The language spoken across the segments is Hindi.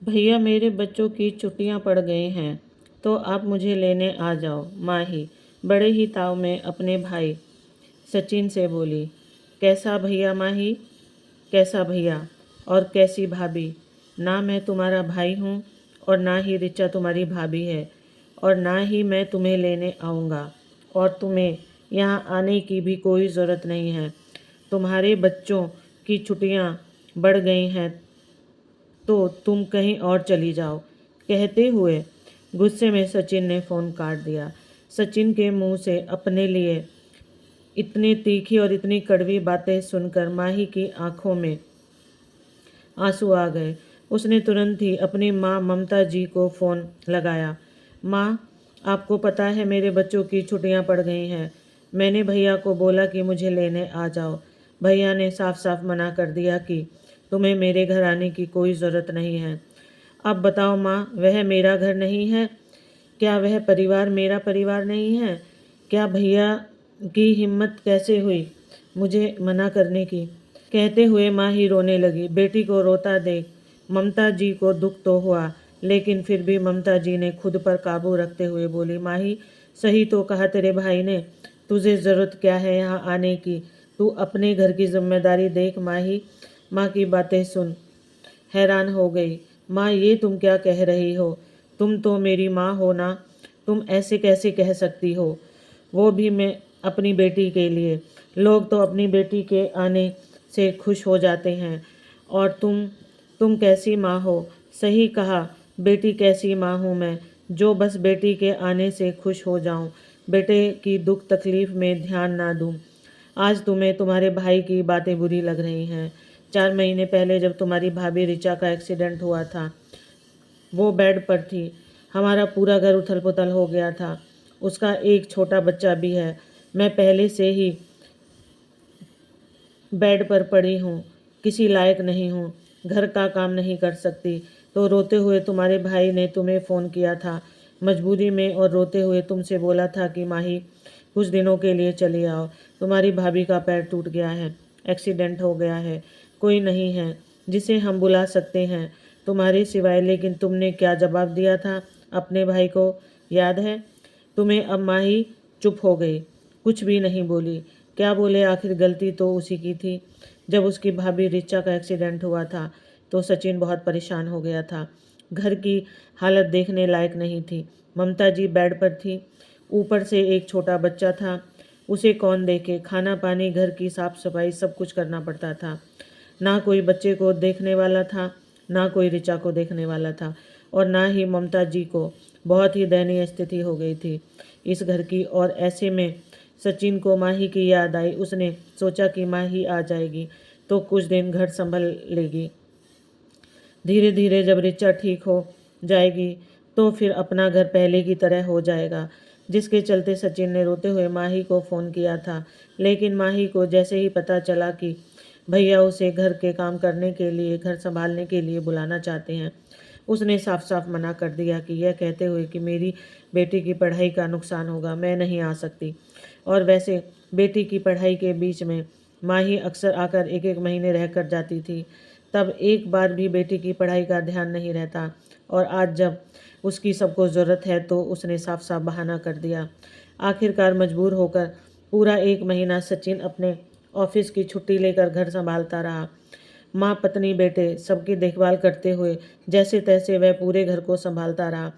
भैया मेरे बच्चों की छुट्टियां पड़ गई हैं तो आप मुझे लेने आ जाओ। माही बड़े ही ताव में अपने भाई सचिन से बोली। कैसा भैया माही, कैसा भैया और कैसी भाभी? ना मैं तुम्हारा भाई हूँ और ना ही रिचा तुम्हारी भाभी है और ना ही मैं तुम्हें लेने आऊँगा और तुम्हें यहाँ आने की भी कोई ज़रूरत नहीं है। तुम्हारे बच्चों की छुट्टियाँ बढ़ गई हैं तो तुम कहीं और चली जाओ। कहते हुए गुस्से में सचिन ने फ़ोन काट दिया। सचिन के मुंह से अपने लिए इतनी तीखी और इतनी कड़वी बातें सुनकर माही की आंखों में आंसू आ गए। उसने तुरंत ही अपनी माँ ममता जी को फ़ोन लगाया। माँ, आपको पता है मेरे बच्चों की छुट्टियां पड़ गई हैं। मैंने भैया को बोला कि मुझे लेने आ जाओ। भैया ने साफ साफ मना कर दिया कि तुम्हें मेरे घर आने की कोई ज़रूरत नहीं है। अब बताओ माँ, वह मेरा घर नहीं है? क्या वह परिवार मेरा परिवार नहीं है? क्या भैया की हिम्मत कैसे हुई मुझे मना करने की? कहते हुए माँ ही रोने लगी। बेटी को रोता देख ममता जी को दुख तो हुआ, लेकिन फिर भी ममता जी ने खुद पर काबू रखते हुए बोली, माही सही तो कहा तेरे भाई ने, तुझे ज़रूरत क्या है यहाँ आने की? तू अपने घर की जिम्मेदारी देख माही। माँ की बातें सुन हैरान हो गई। माँ, ये तुम क्या कह रही हो? तुम तो मेरी माँ हो ना, तुम ऐसे कैसे कह सकती हो? वो भी मैं अपनी बेटी के लिए। लोग तो अपनी बेटी के आने से खुश हो जाते हैं और तुम कैसी माँ हो? सही कहा, बेटी कैसी माँ हूँ मैं, जो बस बेटी के आने से खुश हो जाऊँ, बेटे की दुख तकलीफ़ में ध्यान ना दूँ। आज तुम्हें तुम्हारे भाई की बातें बुरी लग रही हैं। 4 महीने पहले जब तुम्हारी भाभी रिचा का एक्सीडेंट हुआ था, वो बेड पर थी। हमारा पूरा घर उथल पुथल हो गया था। उसका एक छोटा बच्चा भी है। मैं पहले से ही बेड पर पड़ी हूँ, किसी लायक नहीं हूँ, घर का काम नहीं कर सकती। तो रोते हुए तुम्हारे भाई ने तुम्हें फ़ोन किया था मजबूरी में और रोते हुए तुमसे बोला था कि माही कुछ दिनों के लिए चली आओ। तुम्हारी भाभी का पैर टूट गया है, एक्सीडेंट हो गया है, कोई नहीं है जिसे हम बुला सकते हैं तुम्हारे सिवाय। लेकिन तुमने क्या जवाब दिया था अपने भाई को, याद है तुम्हें? अब माही चुप हो गई, कुछ भी नहीं बोली। क्या बोले आखिर, गलती तो उसी की थी। जब उसकी भाभी रिचा का एक्सीडेंट हुआ था तो सचिन बहुत परेशान हो गया था। घर की हालत देखने लायक नहीं थी। ममता जी बेड पर थी, ऊपर से एक छोटा बच्चा था, उसे कौन देखे? खाना पानी, घर की साफ सफाई सब कुछ करना पड़ता था। ना कोई बच्चे को देखने वाला था, ना कोई रिचा को देखने वाला था और ना ही ममता जी को। बहुत ही दयनीय स्थिति हो गई थी इस घर की। और ऐसे में सचिन को माही की याद आई। उसने सोचा कि माही आ जाएगी तो कुछ दिन घर संभल लेगी। धीरे धीरे जब रिचा ठीक हो जाएगी तो फिर अपना घर पहले की तरह हो जाएगा। जिसके चलते सचिन ने रोते हुए माही को फ़ोन किया था। लेकिन माही को जैसे ही पता चला कि भैया उसे घर के काम करने के लिए, घर संभालने के लिए बुलाना चाहते हैं, उसने साफ साफ मना कर दिया कि यह कहते हुए कि मेरी बेटी की पढ़ाई का नुकसान होगा, मैं नहीं आ सकती। और वैसे बेटी की पढ़ाई के बीच में माही अक्सर आकर एक एक महीने रह कर जाती थी, तब एक बार भी बेटी की पढ़ाई का ध्यान नहीं रहता। और आज जब उसकी सबको ज़रूरत है तो उसने साफ साफ बहाना कर दिया। आखिरकार मजबूर होकर पूरा 1 महीना सचिन अपने ऑफिस की छुट्टी लेकर घर संभालता रहा। माँ, पत्नी, बेटे सबकी देखभाल करते हुए जैसे तैसे वह पूरे घर को संभालता रहा।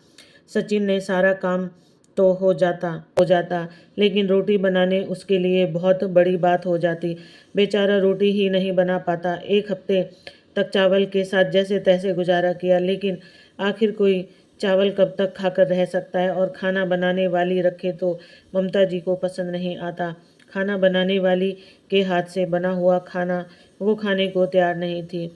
सचिन ने सारा काम तो हो जाता, लेकिन रोटी बनाने उसके लिए बहुत बड़ी बात हो जाती। बेचारा रोटी ही नहीं बना पाता। 1 हफ्ते तक चावल के साथ जैसे तैसे गुजारा किया, लेकिन आखिर कोई चावल कब तक खाकर रह सकता है? और खाना बनाने वाली रखे तो ममता जी को पसंद नहीं आता। खाना बनाने वाली के हाथ से बना हुआ खाना वो खाने को तैयार नहीं थी।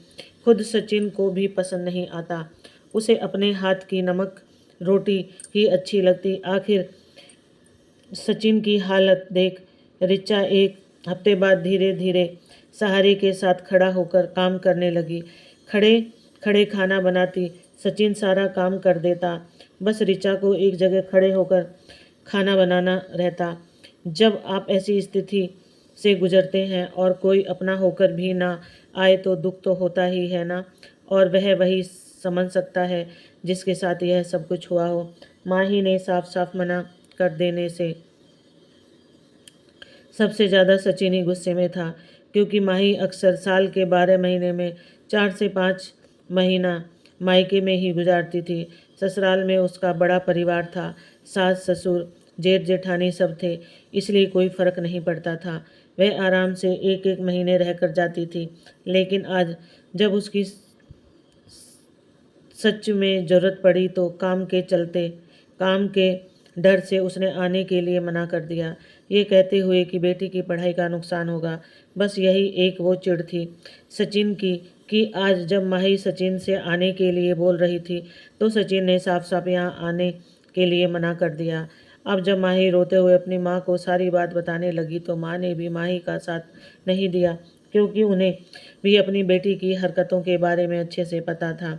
खुद सचिन को भी पसंद नहीं आता। उसे अपने हाथ की नमक रोटी ही अच्छी लगती। आखिर सचिन की हालत देख रिचा 1 हफ्ते बाद धीरे धीरे सहारे के साथ खड़ा होकर काम करने लगी। खड़े खड़े खाना बनाती, सचिन सारा काम कर देता, बस रिचा को एक जगह खड़े होकर खाना बनाना रहता। जब आप ऐसी स्थिति से गुजरते हैं और कोई अपना होकर भी ना आए तो दुख तो होता ही है ना। और वह वही समझ सकता है जिसके साथ यह सब कुछ हुआ हो। माही ने साफ साफ मना कर देने से सबसे ज़्यादा सचिन ही गुस्से में था, क्योंकि माही अक्सर साल के 12 महीने में 4 से 5 महीना मायके में ही गुजारती थी। ससुराल में उसका बड़ा परिवार था, सास ससुर जेठ जेठानी सब थे, इसलिए कोई फर्क नहीं पड़ता था। वह आराम से एक एक महीने रहकर जाती थी। लेकिन आज जब उसकी सच में ज़रूरत पड़ी तो काम के डर से उसने आने के लिए मना कर दिया, ये कहते हुए कि बेटी की पढ़ाई का नुकसान होगा। बस यही एक वो चिढ़ थी सचिन की कि आज जब माही सचिन से आने के लिए बोल रही थी तो सचिन ने साफ साफ यहाँ आने के लिए मना कर दिया। अब जब माही रोते हुए अपनी माँ को सारी बात बताने लगी तो माँ ने भी माही का साथ नहीं दिया, क्योंकि उन्हें भी अपनी बेटी की हरकतों के बारे में अच्छे से पता था।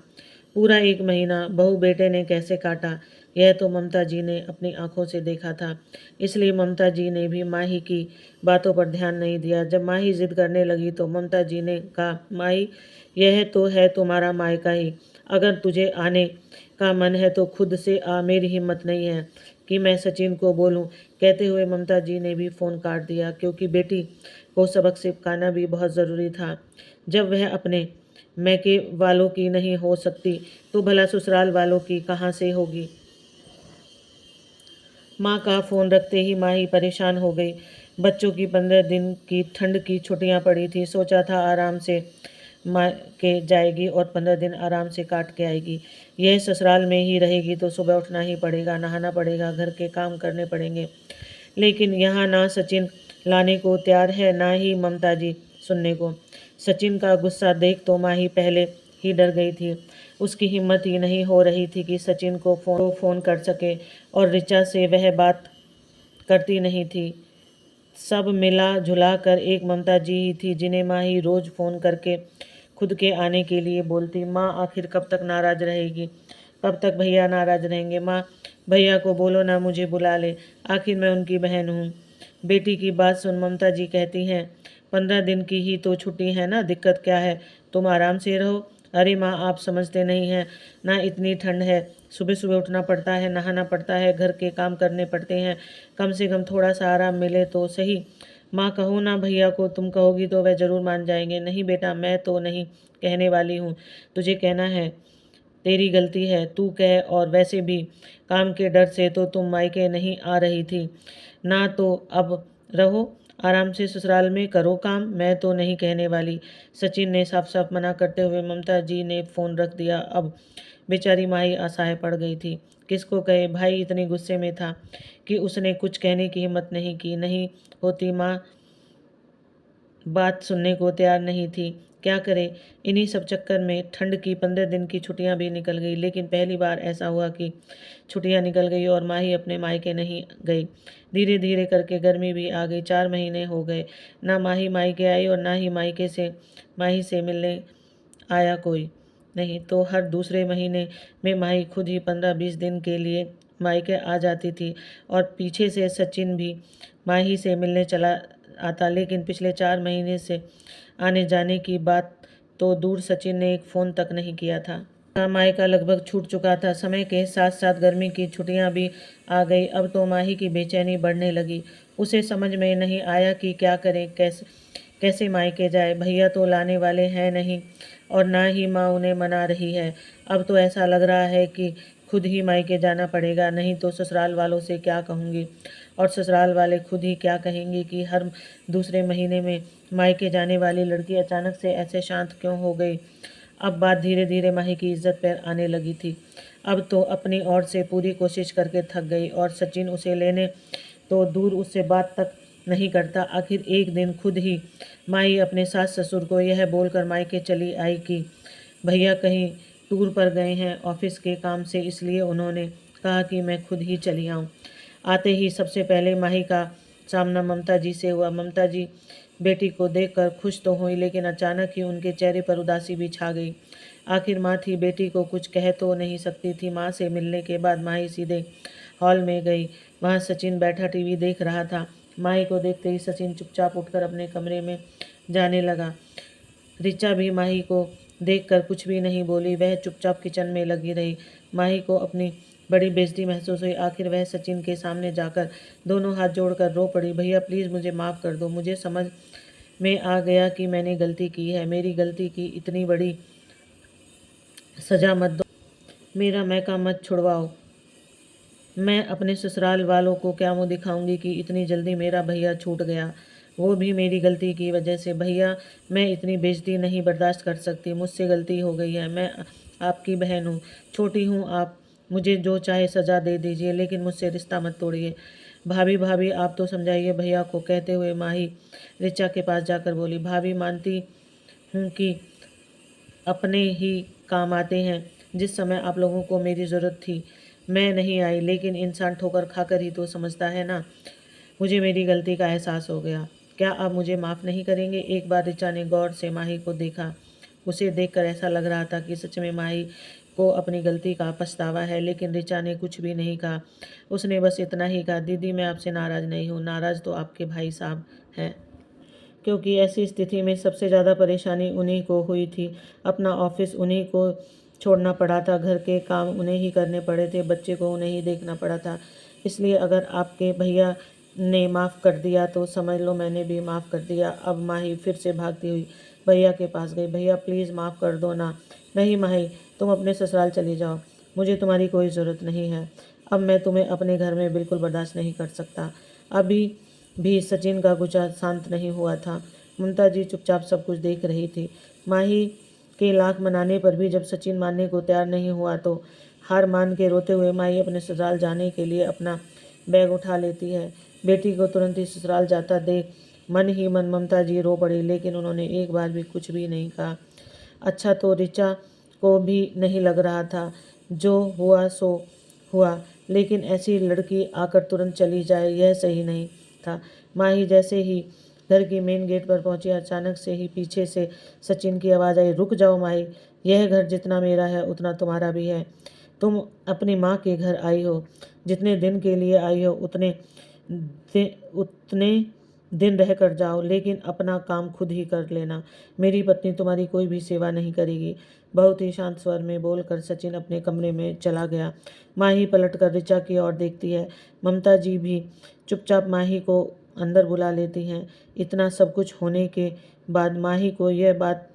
पूरा एक महीना बहू बेटे ने कैसे काटा यह तो ममता जी ने अपनी आंखों से देखा था, इसलिए ममता जी ने भी माही की बातों पर ध्यान नहीं दिया। जब माही जिद करने लगी तो ममता जी ने कहा, माही यह तो है तुम्हारा मायका ही, अगर तुझे आने का मन है तो खुद से आ, मेरी हिम्मत नहीं है कि मैं सचिन को बोलूं। कहते हुए ममता जी ने भी फ़ोन काट दिया, क्योंकि बेटी को सबक सिखाना भी बहुत ज़रूरी था। जब वह अपने मैके वालों की नहीं हो सकती तो भला ससुराल वालों की कहाँ से होगी। माँ का फ़ोन रखते ही माही परेशान हो गई। बच्चों की 15 दिन की ठंड की छुट्टियाँ पड़ी थी। सोचा था आराम से माँ के जाएगी और 15 दिन आराम से काट के आएगी। यह ससुराल में ही रहेगी तो सुबह उठना ही पड़ेगा, नहाना पड़ेगा, घर के काम करने पड़ेंगे। लेकिन यहाँ ना सचिन लाने को तैयार है, ना ही ममता जी सुनने को। सचिन का गुस्सा देख तो माही पहले ही डर गई थी। उसकी हिम्मत ही नहीं हो रही थी कि सचिन को फ़ोन कर सके, और ऋचा से वह बात करती नहीं थी। सब मिला जुला कर एक ममता जी ही थी जिन्हें माँ ही रोज़ फ़ोन करके खुद के आने के लिए बोलती। माँ आखिर कब तक नाराज़ रहेगी, कब तक भैया नाराज़ रहेंगे। माँ भैया को बोलो ना मुझे बुला ले, आखिर मैं उनकी बहन हूँ। बेटी की बात सुन ममता जी कहती हैं, 15 दिन की ही तो छुट्टी है ना, दिक्कत क्या है, तुम आराम से रहो। अरे माँ आप समझते नहीं हैं ना, इतनी ठंड है, सुबह सुबह उठना पड़ता है, नहाना पड़ता है, घर के काम करने पड़ते हैं, कम से कम थोड़ा सा आराम मिले तो सही। माँ कहो ना भैया को, तुम कहोगी तो वह ज़रूर मान जाएंगे। नहीं बेटा मैं तो नहीं कहने वाली हूँ, तुझे कहना है तेरी गलती है, तू कह। और वैसे भी काम के डर से तो तुम मायके नहीं आ रही थी ना, तो अब रहो आराम से ससुराल में करो काम, मैं तो नहीं कहने वाली। सचिन ने साफ साफ मना करते हुए ममता जी ने फ़ोन रख दिया। अब बेचारी माही असहाय पड़ गई थी, किसको कहे। भाई इतने गुस्से में था कि उसने कुछ कहने की हिम्मत नहीं की। नहीं होती माँ बात सुनने को तैयार नहीं थी, क्या करे। इन्हीं सब चक्कर में ठंड की 15 दिन की छुट्टियां भी निकल गई। लेकिन पहली बार ऐसा हुआ कि छुट्टियां निकल गई और माही अपने मायके नहीं गई। धीरे धीरे करके गर्मी भी आ गई। 4 महीने हो गए, ना माही मायके आई और ना ही माही से मिलने आया कोई। नहीं तो हर दूसरे महीने में माही खुद ही 15-20 दिन के लिए मायके आ जाती थी, और पीछे से सचिन भी माही से मिलने चला आता। लेकिन पिछले 4 महीने से आने जाने की बात तो दूर, सचिन ने एक फ़ोन तक नहीं किया था। मायका लगभग छूट चुका था। समय के साथ साथ गर्मी की छुट्टियां भी आ गई। अब तो माही की बेचैनी बढ़ने लगी। उसे समझ में नहीं आया कि क्या करे, कैसे कैसे मायके जाए। भैया तो लाने वाले हैं नहीं, और ना ही माँ उन्हें मना रही है। अब तो ऐसा लग रहा है कि खुद ही मायके जाना पड़ेगा, नहीं तो ससुराल वालों से क्या कहूँगी, और ससुराल वाले खुद ही क्या कहेंगे कि हर दूसरे महीने में मायके जाने वाली लड़की अचानक से ऐसे शांत क्यों हो गई। अब बात धीरे धीरे माही की इज्जत पर आने लगी थी। अब तो अपनी ओर से पूरी कोशिश करके थक गई, और सचिन उसे लेने तो दूर उससे बात तक नहीं करता। आखिर एक दिन खुद ही माई अपने सास ससुर को यह बोलकर मायके चली आई कि भैया कहीं टूर पर गए हैं ऑफिस के काम से, इसलिए उन्होंने कहा कि मैं खुद ही चली आऊँ। आते ही सबसे पहले माही का सामना ममता जी से हुआ। ममता जी बेटी को देखकर खुश तो हुई, लेकिन अचानक ही उनके चेहरे पर उदासी भी छा गई। आखिर माँ थी, बेटी को कुछ कह तो नहीं सकती थी। माँ से मिलने के बाद माही सीधे हॉल में गई। वहाँ सचिन बैठा टीवी देख रहा था। माही को देखते ही सचिन चुपचाप उठकर अपने कमरे में जाने लगा। ऋचा भी माही को देखकर कुछ भी नहीं बोली। वह चुपचाप किचन में लगी रही। माही को अपनी बड़ी बेइज्जती महसूस हुई। आखिर वह सचिन के सामने जाकर दोनों हाथ जोड़कर रो पड़ी। भैया प्लीज़ मुझे माफ़ कर दो। मुझे समझ में आ गया कि मैंने गलती की है। मेरी गलती की इतनी बड़ी सज़ा मत दो। मेरा मैका मत छुड़वाओ। मैं अपने ससुराल वालों को क्या मुँह दिखाऊंगी कि इतनी जल्दी मेरा भैया छूट गया, वो भी मेरी गलती की वजह से। भैया मैं इतनी बेइज्जती नहीं बर्दाश्त कर सकती। मुझसे गलती हो गई है। मैं आपकी बहन हूँ, छोटी हूँ। आप मुझे जो चाहे सज़ा दे दीजिए, लेकिन मुझसे रिश्ता मत तोड़िए। भाभी भाभी आप तो समझाइए भैया को, कहते हुए माही ऋचा के पास जाकर बोली। भाभी मानती हूँ कि अपने ही काम आते हैं। जिस समय आप लोगों को मेरी ज़रूरत थी मैं नहीं आई, लेकिन इंसान ठोकर खाकर ही तो समझता है ना। मुझे मेरी गलती का एहसास हो गया। क्या आप मुझे माफ़ नहीं करेंगे? एक बार ऋचा ने गौर से माही को देखा। उसे देखकर ऐसा लग रहा था कि सच में माही को अपनी गलती का पछतावा है, लेकिन ऋचा ने कुछ भी नहीं कहा। उसने बस इतना ही कहा, दीदी मैं आपसे नाराज़ नहीं हूँ। नाराज़ तो आपके भाई साहब हैं, क्योंकि ऐसी स्थिति में सबसे ज़्यादा परेशानी उन्हीं को हुई थी। अपना ऑफिस उन्हीं को छोड़ना पड़ा था, घर के काम उन्हें ही करने पड़े थे, बच्चे को उन्हें ही देखना पड़ा था। इसलिए अगर आपके भैया ने माफ़ कर दिया तो समझ लो मैंने भी माफ़ कर दिया। अब माही फिर से भागती हुई भैया के पास गई। भैया प्लीज़ माफ़ कर दो ना। नहीं माही, तुम अपने ससुराल चली जाओ, मुझे तुम्हारी कोई ज़रूरत नहीं है। अब मैं तुम्हें अपने घर में बिल्कुल बर्दाश्त नहीं कर सकता। अभी भी सचिन का गुस्सा शांत नहीं हुआ था। ममता जी चुपचाप सब कुछ देख रही थी। माही के लाख मनाने पर भी जब सचिन मानने को तैयार नहीं हुआ तो हार मान के रोते हुए माही अपने ससुराल जाने के लिए अपना बैग उठा लेती है। बेटी को तुरंत ही ससुराल जाता देख मन ही मन ममता जी रो पड़ी, लेकिन उन्होंने एक बार भी कुछ भी नहीं कहा। अच्छा तो ऋचा को भी नहीं लग रहा था, जो हुआ सो हुआ, लेकिन ऐसी लड़की आकर तुरंत चली जाए यह सही नहीं था। माही जैसे ही घर की मेन गेट पर पहुंची, अचानक से ही पीछे से सचिन की आवाज़ आई, रुक जाओ माही, यह घर जितना मेरा है उतना तुम्हारा भी है। तुम अपनी माँ के घर आई हो, जितने दिन के लिए आई हो उतने दिन रह कर जाओ, लेकिन अपना काम खुद ही कर लेना। मेरी पत्नी तुम्हारी कोई भी सेवा नहीं करेगी। बहुत ही शांत स्वर में बोलकर सचिन अपने कमरे में चला गया। माही पलट कर ऋचा की ओर देखती है। ममता जी भी चुपचाप माही को अंदर बुला लेती हैं। इतना सब कुछ होने के बाद माही को यह बात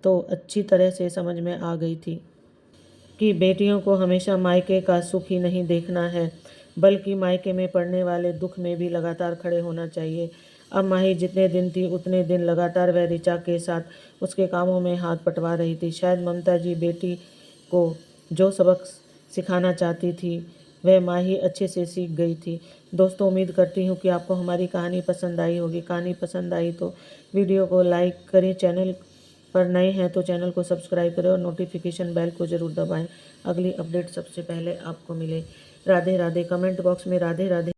तो अच्छी तरह से समझ में आ गई थी कि बेटियों को हमेशा मायके का सुख ही नहीं देखना है, बल्कि मायके में पड़ने वाले दुख में भी लगातार खड़े होना चाहिए। अब माही जितने दिन थी उतने दिन लगातार वह ऋचा के साथ उसके कामों में हाथ पटवा रही थी। शायद ममता जी बेटी को जो सबक सिखाना चाहती थी वह माही अच्छे से सीख गई थी। दोस्तों उम्मीद करती हूँ कि आपको हमारी कहानी पसंद आई होगी। कहानी पसंद आई तो वीडियो को लाइक करें, चैनल पर नए हैं तो चैनल को सब्सक्राइब करें और नोटिफिकेशन बेल को ज़रूर दबाएं, अगली अपडेट सबसे पहले आपको मिले। राधे राधे। कमेंट बॉक्स में राधे राधे